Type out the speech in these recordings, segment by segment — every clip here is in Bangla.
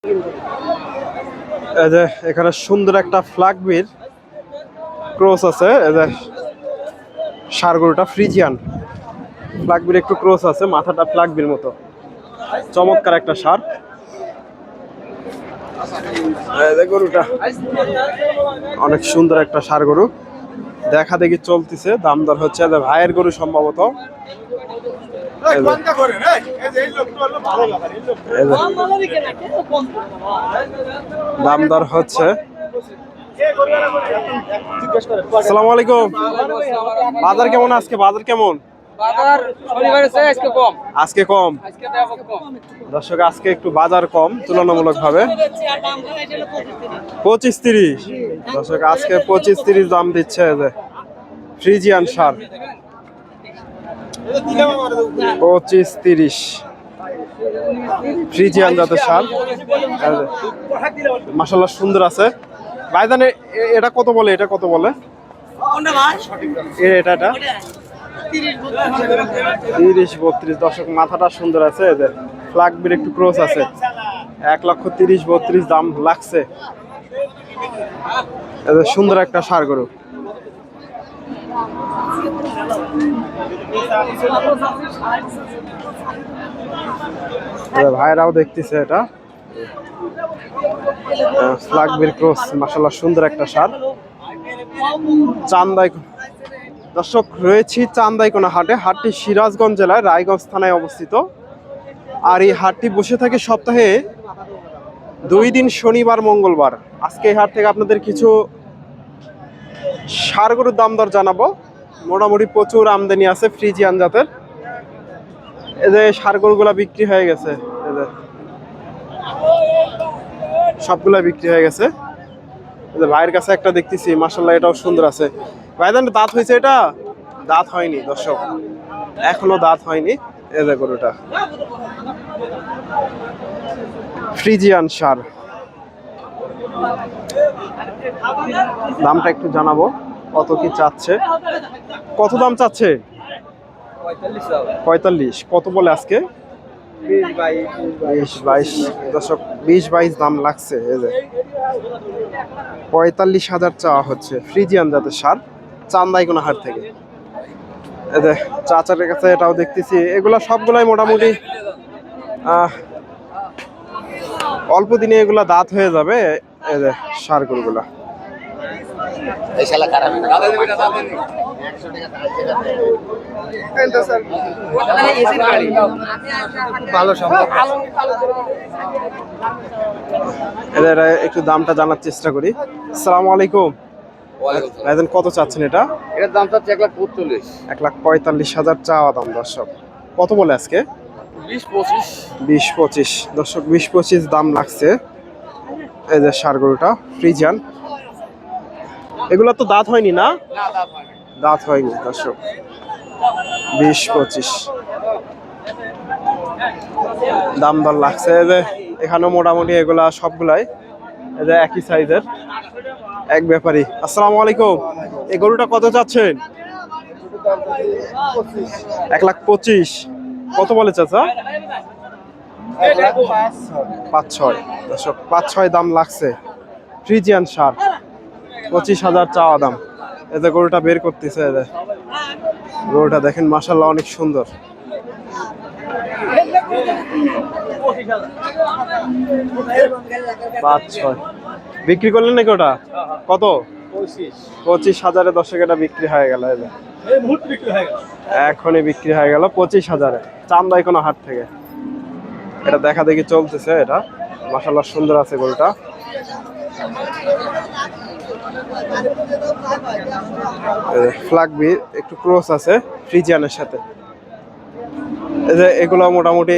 এই যে এখানে সুন্দর একটা ফ্ল্যাগবির ক্রস আছে। এই যে ষাঁড় গরুটা ফ্রিজিয়ান ফ্ল্যাগবির একটু ক্রস আছে, মাথাটা ফ্ল্যাগবির মতো, চমৎকার একটা ষাঁড়। এই যে গরুটা অনেক সুন্দর একটা ষাঁড় গরু, দেখা দেখি চলতেছে, দাম দর হচ্ছে। ভাইয়ের গরু সম্ভবত। দাম দর হচ্ছে। আসসালামু আলাইকুম। বাজার কেমন আজকে? বাজার কেমন? আজকে কম। দর্শক আজকে একটু বাজার কম তুলনামূলক ভাবে। 25-30 দর্শক আজকে 25-30 দাম দিচ্ছে ফ্রিজিয়ান ষাঁড়। 25-30 ফ্রিজিয়ান জাতের ষাঁড়। মাশাআল্লাহ সুন্দর আছে। ভাইজান এটা কত বলে? এটা কত বলে? এটা 30-32। দর্শক মাথাটা সুন্দর আছে, এদের ফ্ল্যাগবির একটু ক্রস আছে। 1,30,32 দাম লাগছে। এদের সুন্দর একটা ষাঁড় গরু। ভাইরাও দেখতেছে এটা ফ্ল্যাগবির ক্রস, মাশাআল্লাহ সুন্দর একটা ষাঁড়। চান্দাই দর্শক রয়েছি চান্দাইকোনা হাটে। হাটটি সিরাজগঞ্জ জেলায় রায়গঞ্জ থানায় অবস্থিত। আর এই হাটটি বসে থাকে সপ্তাহে 2 দিন, শনিবার মঙ্গলবার। আজকে এই হাট থেকে আপনাদের কিছু ষাঁড় গরুর দাম দর জানাবো। মোটামুটি প্রচুর আমদানি আছে ফ্রিজিয়ান জাতের। এই যে ষাঁড় গরুগুলা বিক্রি হয়ে গেছে, সবগুলা বিক্রি হয়ে গেছে। ভাইয়ের কাছে একটা দেখতেছি, মাশাআল্লাহ এটাও সুন্দর আছে। ভাইজান দাঁত হয়েছে? এটা দাঁত হয়নি দর্শক, এখনো দাঁত হয়নি। এই যে গরুটা ফ্রিজিয়ান ষাঁড়। দামটা একটু জানাবো, কত কি চাচ্ছে? কত দাম চাচ্ছে? 45। কত বলে আজকে? 20-22 দর্শক, 20-22 দাম লাগছে। এই যে 45,000 চাওয়া হচ্ছে ফ্রিজিয়ান জাতের ষাঁড়, চান্দাইকোনা হাট থেকে। এই যে চাচার কাছে এটাও দেখতেছি। এগুলা সবগুলাই মোটামুটি অল্প দিনে এগুলা দাঁত হয়ে যাবে। এই যে ষাঁড় গরুগুলা একটু দামটা জানার চেষ্টা করি। আসসালামু আলাইকুম। ভাইজান কত চাচ্ছেন এটা? এটার দাম চাচ্ছে 1,45,000। 1,45,000 চাওয়া দাম দর্শক। কত বলে আজকে? 20-25 দর্শক, 20-25 দাম লাগছে। এই যে ষাঁড় গরুটা ফ্রিজিয়ান। এগুলা তো দাঁত হয়নি না? দাঁত হয়নি দর্শক। 20-25 দাম দর লাগছে। এই যে এখানে মোটামুটি এগুলা সবগুলাই এই যে একই সাইজের, এক ব্যাপারী। আসসালামু আলাইকুম। এই গরুটা কত চাচ্ছেন? 1,25,000। কত বলে চাচা? 5-6 দর্শক, 5-6 দাম লাগছে ফ্রিজিয়ান ষাঁড়। 25,000 চাওয়া দাম। এই যে গরুটা বের করতেছে, এই যে গরুটা দেখেন মাশাআল্লাহ অনেক সুন্দর। 5-6 বিক্রি করলেন নাকি ওটা? কত? 25,000 দর্শক, এটা বিক্রি হয়ে গেল। এখনই বিক্রি হয়ে গেল 25,000 চান্দাইকোনা হাট থেকে। এটা দেখা দেখি চলতেছে। এটা মাশাআল্লাহ সুন্দর আছে গরুটা। ফ্ল্যাগবি একটু ক্রস আছে ফ্রিজিয়ানের সাথে। এই যে এগুলো মোটামুটি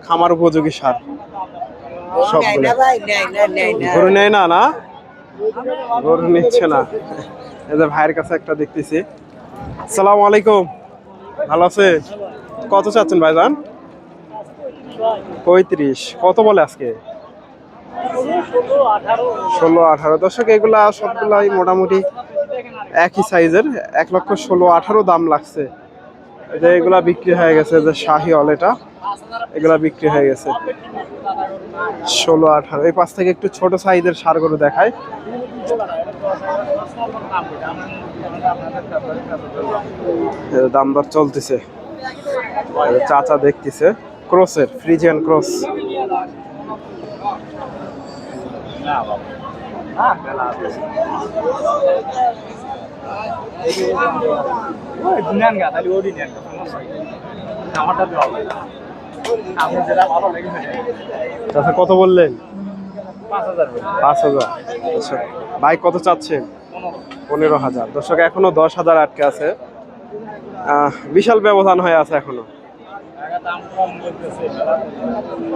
খামার উপযোগী ষাঁড় সবগুলো। গরু নেয় না? না গরু নিচ্ছে না। এই যে ভাইয়ের কাছে একটা দেখতেছি। আসসালামু আলাইকুম। ভালো আছে? কত চাচ্ছেন ভাইজান? 35। কত বলে আজকে? 16-18 দর্শক, এগুলা সবগুলাই মোটামুটি একই সাইজের। 1,16,18 দাম লাগছে যে এগুলা বিক্রি হয়ে গেছে, যে শাহি অল এটা, এগুলা বিক্রি হয়ে গেছে 16-18। এই পাশ থেকে একটু ছোট সাইজের ষাঁড় গরু দেখায়। দাম দর চলতেছে, চাচা দেখতেছে ক্রসের, ফ্রিজিয়ান ক্রস। চাচা কত বললেন? 5,000। আচ্ছা, ভাই কত চাচ্ছেন? 15,000। দর্শক এখনো 10,000 আটকে আছে, বিশাল ব্যবধান হয়ে আছে এখনো।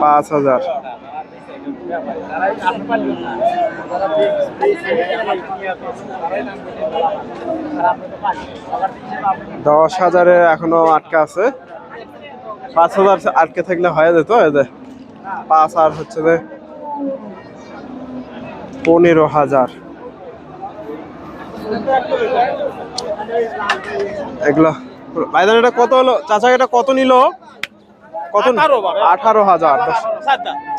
5,000। 10,000 এখনো আটকে আছে। 5,000 আটকে থাকলে হয়ে যেত। 5 আর হচ্ছে যে 15,000। এগুলা ভাইজান এটা কত হলো চাচা? এটা কত নিল? কত? 18,000।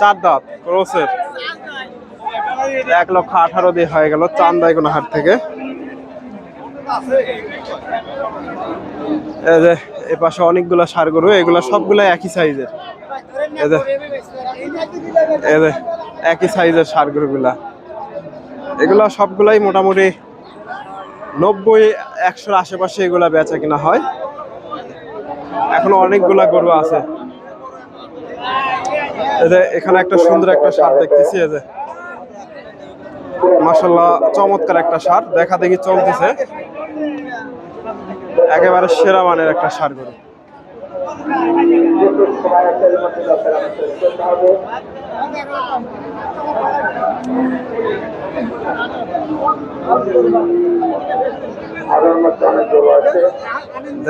4 দাঁত ক্রসের, 1,18,000 দিয়ে হয়ে গেল চান্দাইকোনা হাট থেকে। এই যে এ পাশে অনেকগুলা ষাঁড় গরু, এগুলা সবগুলা একই সাইজের। এই যে একই সাইজের ষাঁড় গরুগুলা, এগুলা সবগুলাই মোটামুটি 90-100-র আশেপাশে এগুলা বেচা কিনা হয়। এখনো অনেকগুলা গরু আছে। এই যে এখানে একটা সুন্দর একটা ষাঁড় দেখতেছি, এই যে মাশাআল্লাহ চমৎকার একটা ষাঁড়, দেখা দেখি চলতেছে, একেবারে সেরা মানের একটা ষাঁড় গরু।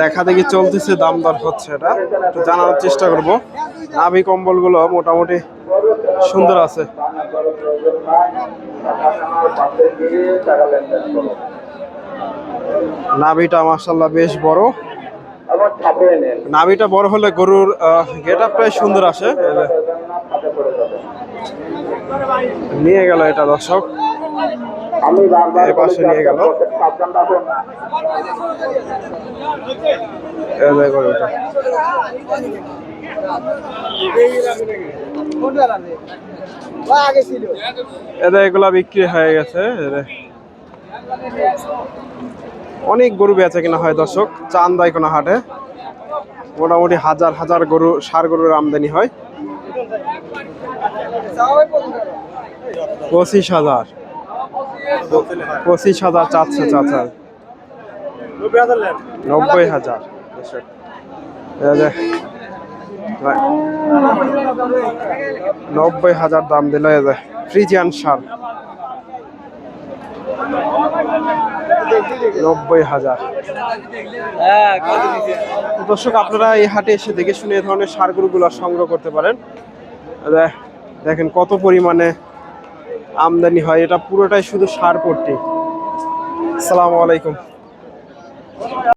দেখা দেখি চলতেছে, দাম দর হচ্ছে, এটা একটু জানার চেষ্টা করব। নাভি কম্বল গুলো মোটামুটি সুন্দর আছে। নাভিটা মাশাআল্লাহ বেশ বড়। নাভিটা বড় হলে গরুর গেটআপটাই সুন্দর আসে। নিয়ে গেল এটা দর্শক, এই পাশে নিয়ে গেল। এগুলা বিক্রি হয়ে গেছে। অনেক গরু বেচা কিনা হয় দর্শক চান্দাইকোনা হাটে, মোটামুটি হাজার হাজার গরু, ষাঁড় গরুর আমদানি হয়। 25,000। 25,000 চাচ্ছে চাচা। 90,000। 90,000 দাম দিল ফ্রিজিয়ান ষাঁড়। 90,000। দর্শক আপনারা এই হাটে এসে দেখে শুনে এই ধরনের ষাঁড় গরুগুলো সংগ্রহ করতে পারেন। দেখেন কত পরিমাণে আমদানি হয়, এটা পুরোটাই শুধু ষাঁড় পট্টি। আসসালামু আলাইকুম।